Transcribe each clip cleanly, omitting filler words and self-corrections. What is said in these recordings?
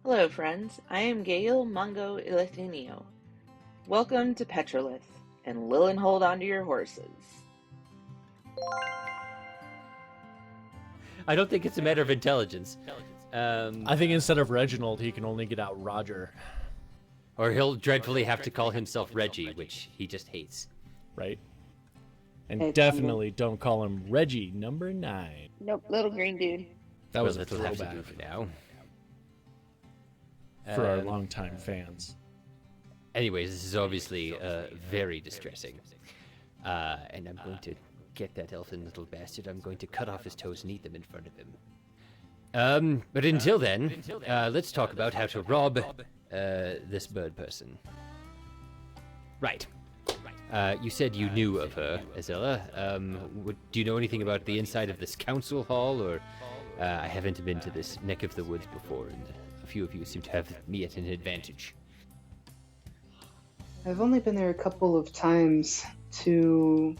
Hello, friends. I am Gail Mungo Ilatinio. Welcome to Petrolith, and Lillenholde onto your horses. I don't think it's a matter of intelligence. I think instead of Reginald, he can only get out Roger. Or he'll dreadfully have to call himself Reggie, which he just hates. Right? And Hey, definitely don't call him Reggie number 9. Nope, little green dude. That was a that'll have to throwback do for now. for our longtime fans. Anyways, this is obviously very distressing. And I'm going to get that elfin little bastard. I'm going to cut off his toes and eat them in front of him. But until then, let's talk about how to rob this bird person. Right. You said you knew of her, Azella. Do you know anything about the inside of this council hall, or I haven't been to this neck of the woods before, and a few of you seem to have me at an advantage. I've only been there a couple of times to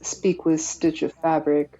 speak with Stitch of Fabric.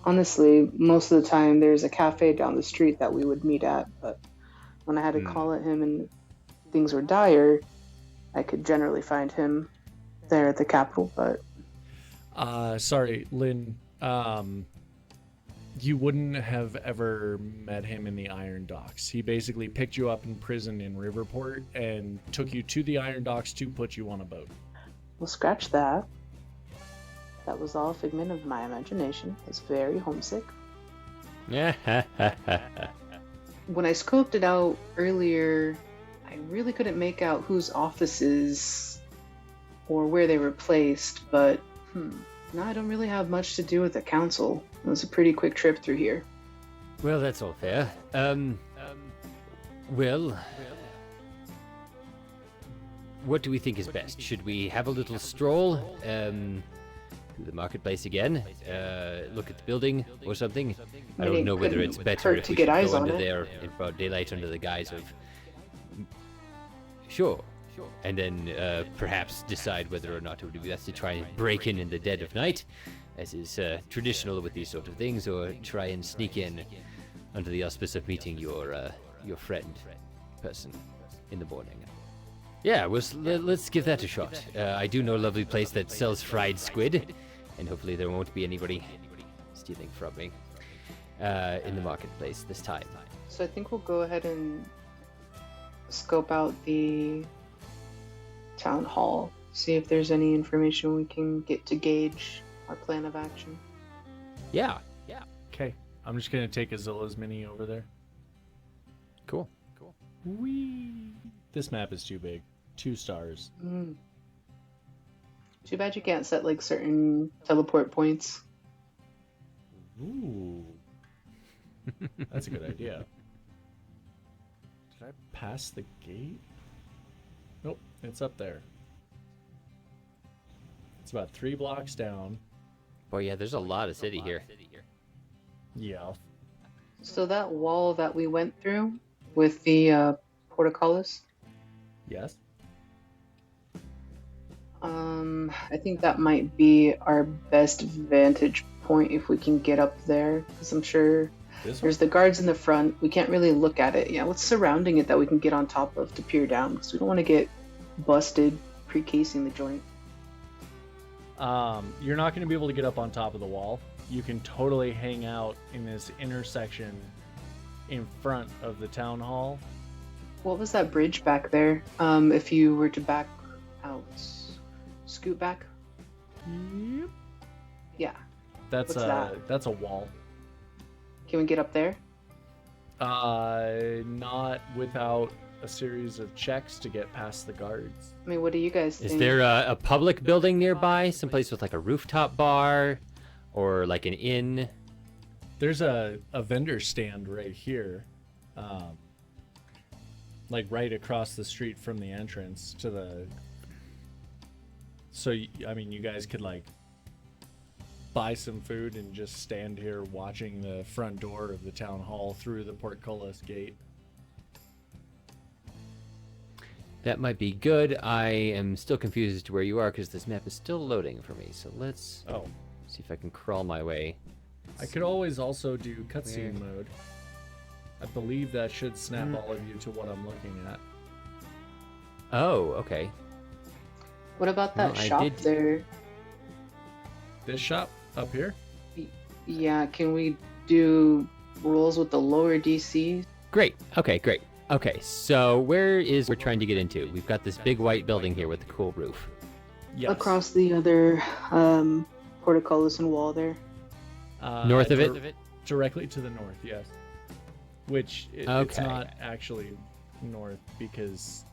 Honestly, most of the time there's a cafe down the street that we would meet at, but when I had to call at him and things were dire, I could generally find him there at the capital, but... Sorry, Lynn. You wouldn't have ever met him in the Iron Docks. He basically picked you up in prison in Riverport and took you to the Iron Docks to put you on a boat. Well, scratch that. That was all a figment of my imagination. I was very homesick. When I scoped it out earlier, I really couldn't make out whose offices or where they were placed, but now I don't really have much to do with the council. It was a pretty quick trip through here. Well, that's all fair. Well, what do we think is best? Should we have a little stroll through the marketplace again? Look at the building or something? I don't know whether it's better if we should go under there in broad daylight under the guise of... Sure. And then perhaps decide whether or not it would be best to try and break in the dead of night, as is traditional with these sort of things, or try and sneak in under the auspice of meeting your friend person in the morning. Yeah, let's give that a shot. I do know a lovely place that sells fried squid, and hopefully there won't be anybody stealing from me in the marketplace this time. So I think we'll go ahead and scope out the town hall, see if there's any information we can get to gauge our plan of action. Yeah. Okay, I'm just gonna take Azilla's mini over there. Cool. Whee! This map is too big. 2 stars. Too bad you can't set like certain teleport points. Ooh. That's a good idea. Did I pass the gate? Nope, it's up there. It's about 3 blocks down. Boy, yeah, there's a lot of city here. Yeah. So that wall that we went through with the portcullis, Yes? I think that might be our best vantage point if we can get up there, because I'm sure there's the guards in the front. We can't really look at it. Yeah, what's surrounding it that we can get on top of to peer down, because we don't want to get busted pre-casing the joint. You're not going to be able to get up on top of the wall. You can totally hang out in this intersection in front of the town hall. What was that bridge back there? If you were to back out, scoot back. Yep. Yeah. That's What's a wall. Can we get up there? Not without a series of checks to get past the guards. I mean, what do you guys think? Is there a public building nearby? Someplace with like a rooftop bar or like an inn? There's a vendor stand right here. Like right across the street from the entrance to the... So, I mean, you guys could like buy some food and just stand here watching the front door of the town hall through the portcullis gate. That might be good. I am still confused as to where you are because this map is still loading for me. So let's see if I can crawl my way. I could always also do cutscene mode. I believe that should snap all of you to what I'm looking at. Oh, okay. What about that No, I shop did- there? This shop up here? Yeah, can we do rolls with the lower DC? Great. Okay, great. Okay, so where is we're trying to get into? We've got this big white building here with the cool roof. Yes. Across the other portcullis and wall there. North of it? Directly to the north, yes. Which it's Okay. not actually north because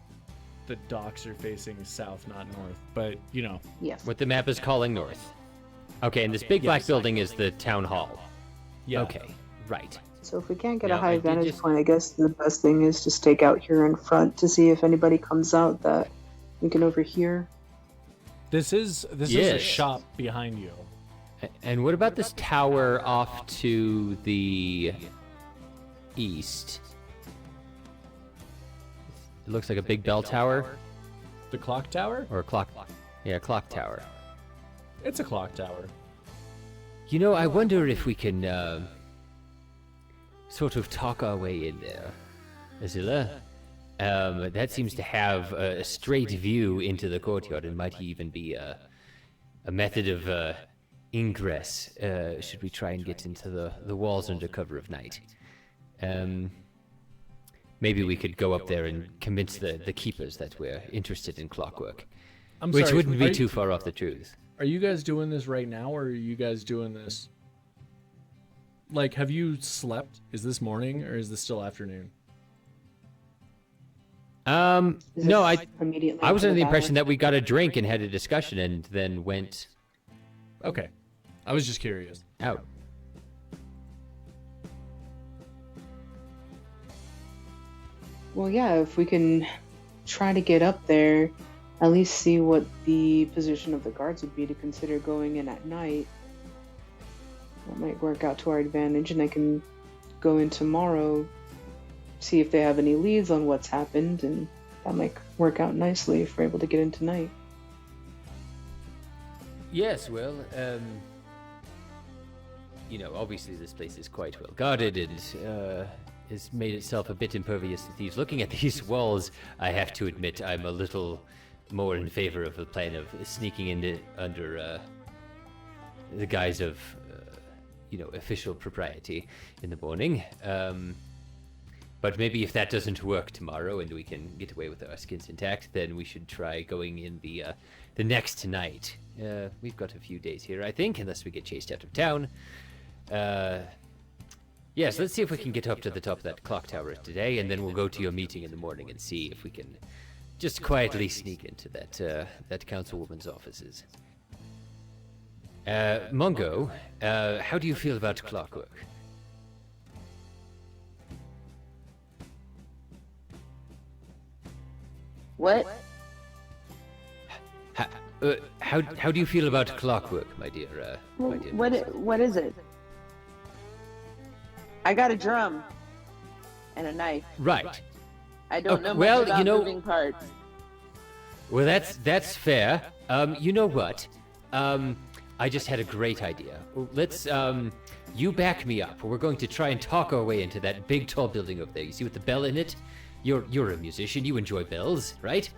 the docks are facing south, not north. But, you know. Yes. What the map is calling north. Okay, and this big black Yes. building is the town hall. Yeah. Okay, right. So if we can't get Now, a high I did vantage just- point, I guess the best thing is to stake out here in front to see if anybody comes out that we can overhear. This is a Yes. shop behind you. And what about this tower off to the east? It looks like a big bell tower The clock tower? or a clock. Yeah, clock tower. It's a clock tower. You know, I wonder if we can sort of talk our way in there, Azilla. That seems to have a straight view into the courtyard and might even be a method of ingress should we try and get into the walls under cover of night. Maybe we could go up there and convince the keepers that we're interested in clockwork, which sorry, wouldn't be too far off the truth. Are you guys doing this right now, or are you guys doing this? Like, have you slept? Is this morning, or is this still afternoon? Is No, this I immediately was after under the battle? impression that we got a drink and had a discussion and then went Okay. I was just curious. out. Well, yeah, if we can try to get up there, at least see what the position of the guards would be to consider going in at night. That might work out to our advantage, and I can go in tomorrow, see if they have any leads on what's happened, and that might work out nicely if we're able to get in tonight. Yes, well, you know, obviously this place is quite well guarded and has made itself a bit impervious to thieves. Looking at these walls, I have to admit I'm a little more in favor of the plan of sneaking in under the guise of, you know, official propriety in the morning. But maybe if that doesn't work tomorrow and we can get away with our skins intact, then we should try going in the next night. We've got a few days here, I think, unless we get chased out of town. Yes, let's see if we can get up to the top of that clock tower today, and then we'll go to your meeting in the morning and see if we can just quietly sneak into that councilwoman's offices. Mungo, how do you feel about clockwork? What? How do you feel about clockwork, my dear? My dear What is it? I got a drum and a knife. Right. I don't know much well, about you know- moving parts. Well, that's fair. You know what? I just had a great idea. Let's you back me up. We're going to try and talk our way into that big tall building over there. You see with the bell in it? You're a musician. You enjoy bells, right?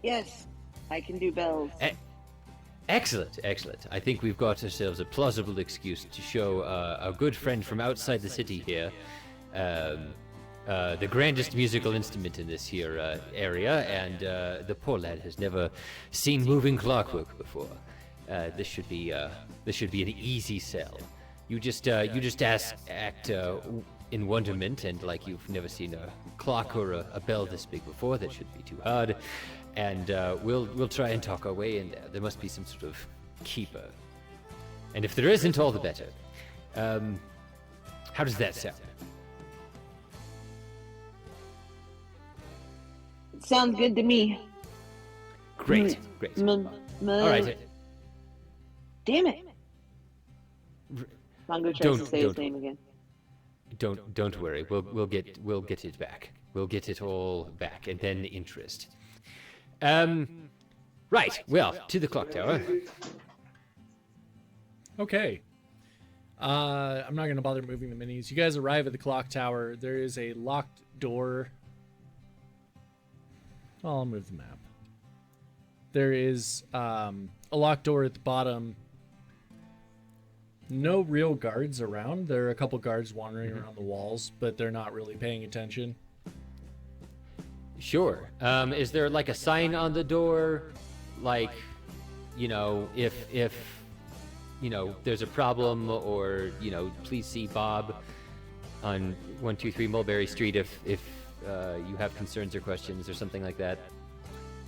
Yes, I can do bells. Excellent, excellent. I think we've got ourselves a plausible excuse to show our good friend from outside the city here the grandest musical instrument in this here area, and the poor lad has never seen moving clockwork before. This should be an easy sell. You just act in wonderment and like you've never seen a clock or a bell this big before. That shouldn't be too hard. And we'll try and talk our way in there. There must be some sort of keeper. And if there isn't, all the better. How does that sound? Sounds good to me. Great, great. All right. Damn it. Mongo tries to say his don't- name again. Don't worry. We'll get it back. We'll get it all back, and then interest. Right. Well, to the clock tower. Okay. I'm not going to bother moving the minis. You guys arrive at the clock tower. There is a locked door. I'll move the map. There is a locked door at the bottom. No real guards around. There are a couple guards wandering around the walls, but they're not really paying attention. Sure. Is there like a sign on the door? Like, if there's a problem, or, please see Bob on 123 Mulberry Street if you have concerns or questions or something like that.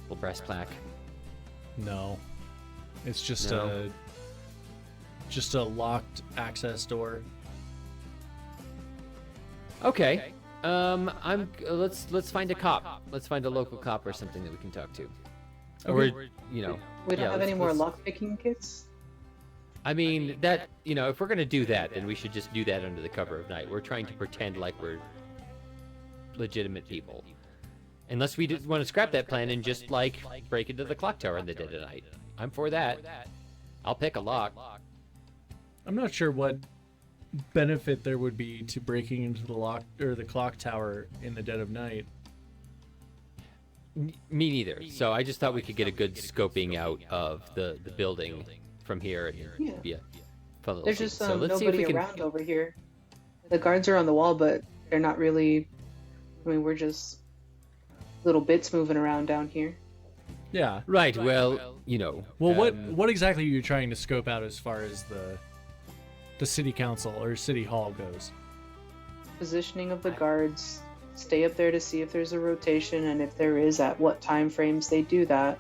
Little brass plaque. No. It's just a locked access door. Okay. Let's find a cop. Let's find a local cop or something that we can talk to. Okay. Or, We don't have any more lockpicking kits? I mean, that, if we're going to do that, then we should just do that under the cover of night. We're trying to pretend like we're legitimate people. Unless we want to scrap that plan and just, break into the clock tower in the dead of night. I'm for that. I'll pick a lock. I'm not sure what benefit there would be to breaking into the clock tower in the dead of night. Me neither. So I just thought we could get a good scoping out of the building from here. And Yeah. Fun little There's scene. just So let's see if nobody we can... around over here. The guards are on the wall, but they're not really... we're just little bits moving around down here. Yeah. Right, well, Well, what exactly are you trying to scope out as far as the city council or city hall goes? Positioning of the guards. Stay up there to see if there's a rotation, and if there is, at what time frames they do that.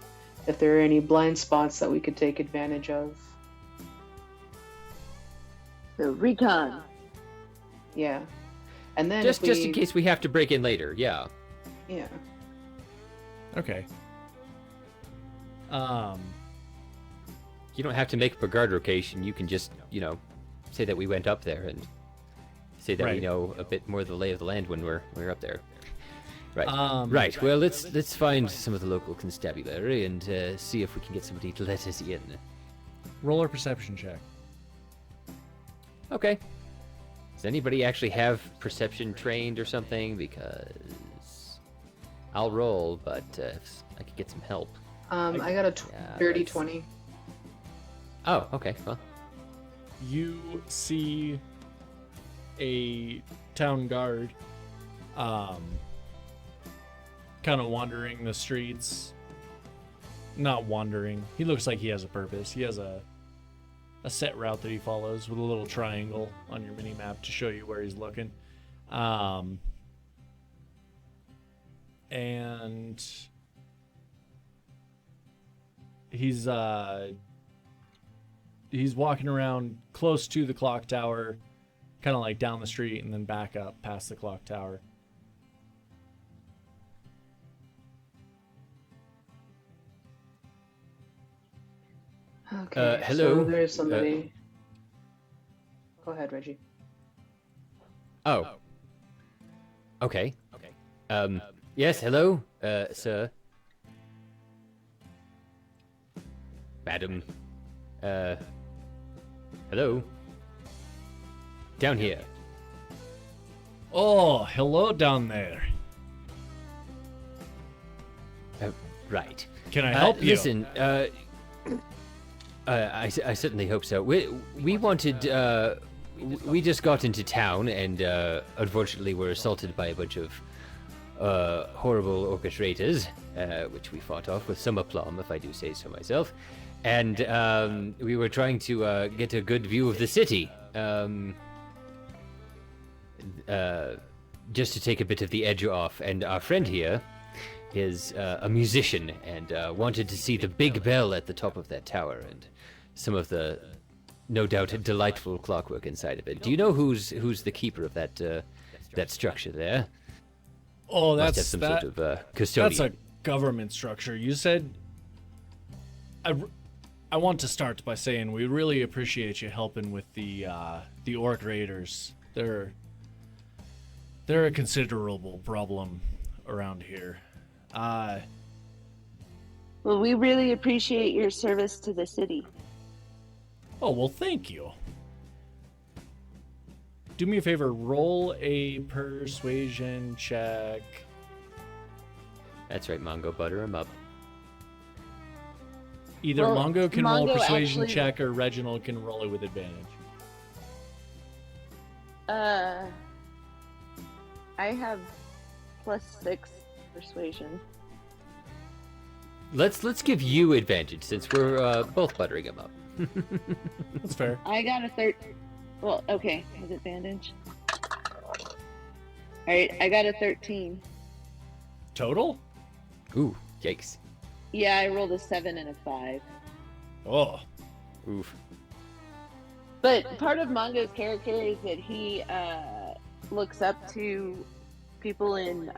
If there are any blind spots that we could take advantage of. So recon. Yeah. And then just in case we have to break in later, yeah. Yeah. Okay. You don't have to make up a guard location. You can just, say that we went up there and say that we Right. know a bit more of the lay of the land when we're up there. Right. Right. Right. Well, let's find some of the local constabulary and see if we can get somebody to let us in. Roll a perception check. Okay. Does anybody actually have perception trained or something? Because I'll roll, but if I could get some help. I got a dirty that's- 20. Oh, okay. Well, You see a town guard kind of wandering the streets. Not wandering. He looks like he has a purpose. He has a set route that he follows with a little triangle on your mini map to show you where he's looking. And he's walking around close to the clock tower, kind of like down the street and then back up past the clock tower. Okay. hello? So there's somebody. Go ahead, Reggie. oh. Okay. Yes, hello, sir. Madam. Hello. Down here. Oh, hello down there. Right. Can I help you? Listen, I certainly hope so. We wanted, we just got into town and, unfortunately were assaulted by a bunch of, horrible orchestrators, which we fought off with some aplomb, if I do say so myself. And, we were trying to, get a good view of the city. Just to take a bit of the edge off, and our friend here is a musician and wanted to see the big bell at the top of that tower and some of the, no doubt, delightful clockwork inside of it. Do you know who's the keeper of that structure there? Oh, Must that's have some that. sort of custodian. That's a government structure. You said. I want to start by saying we really appreciate you helping with the orc raiders. They're a considerable problem around here. Well, we really appreciate your service to the city. Oh, well, thank you. do me a favor. Roll a persuasion check. That's right, Mongo. Butter him up. Either Well, Mongo can roll a Mongo persuasion actually- check, or Reginald can roll it with advantage. I have +6 persuasion. Let's give you advantage since we're both buttering him up. That's fair. I got a Well, okay, with advantage. Alright, I got a 13. Total? Ooh, yikes. Yeah, I rolled a 7 and a 5. Oh. Oof. But part of Mongo's character is that he looks up to people in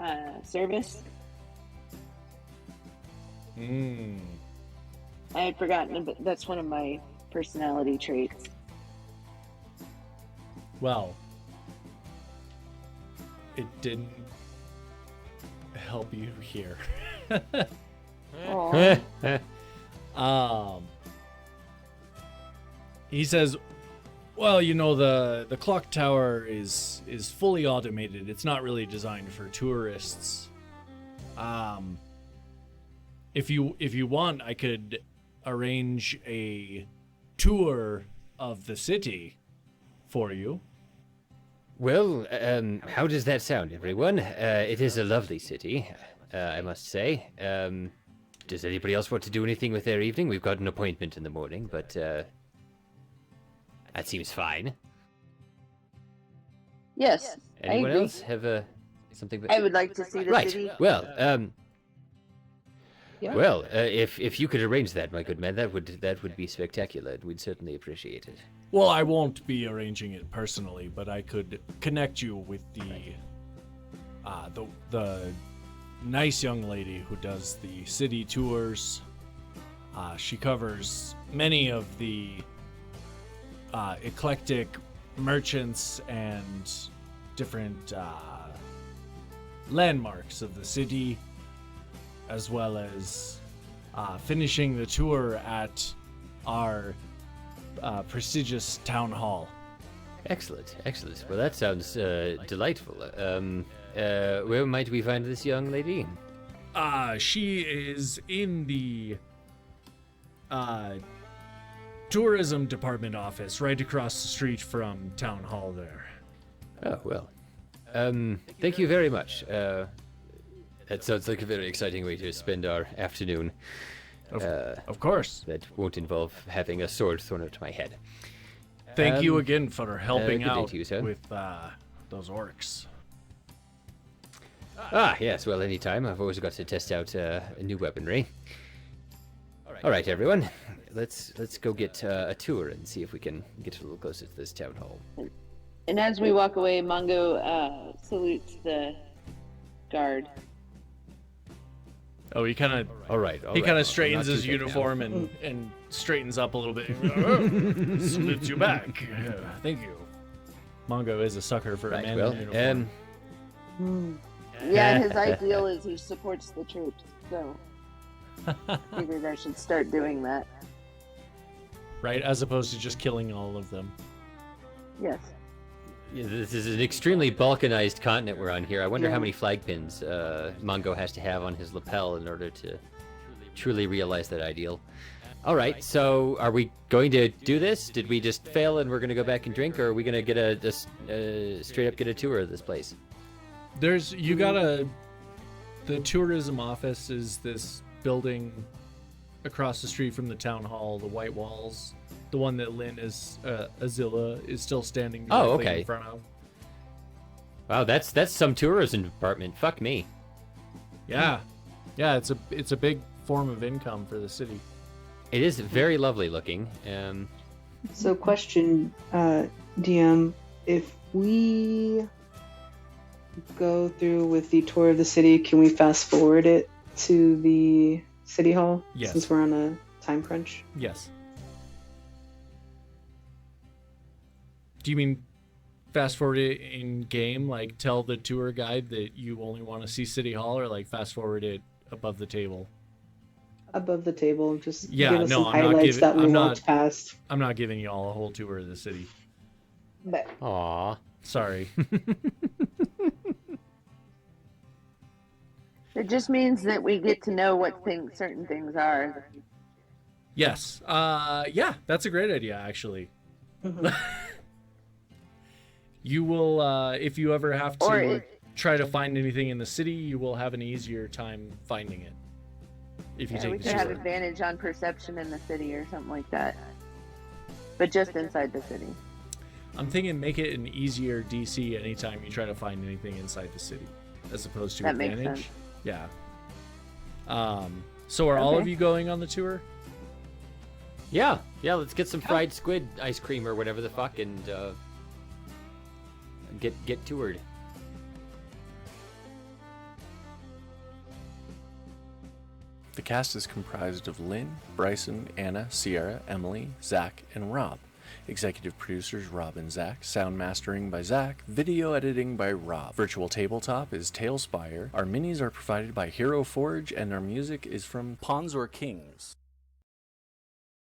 service. Hmm. I had forgotten, but that's one of my personality traits. Well, it didn't help you here. Aw. He says, well, you know, the clock tower is fully automated. It's not really designed for tourists. If you want, I could arrange a tour of the city for you. Well, how does that sound, everyone? It is a lovely city, I must say. Does anybody else want to do anything with their evening? We've got an appointment in the morning, but that seems fine. Yes, Anyone I agree. else have something? I would like to see the Right. city. Well, Yeah. well, if you could arrange that, my good man, that would be spectacular. We'd certainly appreciate it. Well, I won't be arranging it personally, but I could connect you with the nice young lady who does the city tours. She covers many of the eclectic merchants and different landmarks of the city, as well as finishing the tour at our prestigious town hall. Excellent, excellent. Well, that sounds delightful. Where might we find this young lady? She is in the tourism department office right across the street from town hall there. Oh, well. Thank you very much. That sounds like a very exciting way to spend our afternoon. Of course. That won't involve having a sword thrown at my head. Thank you Um, again for helping good day out to you, sir. with those orcs. Ah, yes, well, anytime. I've always got to test out new weaponry. All right, everyone. Let's go get a tour and see if we can get a little closer to this town hall. And as we walk away, Mongo salutes the guard. Oh, he kind of All right. he kind I'll of straightens not his do that now. uniform and straightens up a little bit. Salutes you back. Thank you. Mongo is a sucker for a Right, man well, in uniform. Yeah, his ideal is he supports the troops, so figured I should start doing that. Right, as opposed to just killing all of them. Yes. Yeah, this is an extremely balkanized continent we're on here. I wonder Yeah. how many flag pins Mongo has to have on his lapel in order to truly realize that ideal. All right, so are we going to do this? Did we just fail and we're going to go back and drink, or are we going to get straight up get a tour of this place? The tourism office is this building across the street from the town hall, the white walls, the one that Lynn Azilla is still standing directly okay. in front of. Wow, that's some tourism department. Fuck me. Yeah, it's a big form of income for the city. It is very lovely looking. So, question, DM, if we go through with the tour of the city, can we fast forward it to the city hall? Yes. Since we're on a time crunch. Yes. Do you mean fast forward it in game, like tell the tour guide that you only want to see City Hall, or like fast forward it above the table? Above the table, just Yeah, give us no, some I'm not highlights giving- that we I'm walked not- past. I'm not giving you all a whole tour of the city. But Aw. Sorry. it just means that we get to know what certain things are. Yes. Yeah, that's a great idea, actually. You will, if you ever have to try to find anything in the city, you will have an easier time finding it. If you we take the could have sewer. advantage on perception in the city or something like that. But just inside the city. I'm thinking make it an easier DC anytime you try to find anything inside the city, as opposed to That makes advantage. sense. Yeah. So are all of you going on the tour? Yeah, let's get some fried squid ice cream or whatever the fuck and get toured. The cast is comprised of Lynn, Bryson, Anna, Sierra, Emily, Zach, and Rob. Executive producers Rob and Zach. Sound mastering by Zach. Video editing by Rob. Virtual tabletop is Tailspire. Our minis are provided by Hero Forge, and our music is from Pawns or Kings.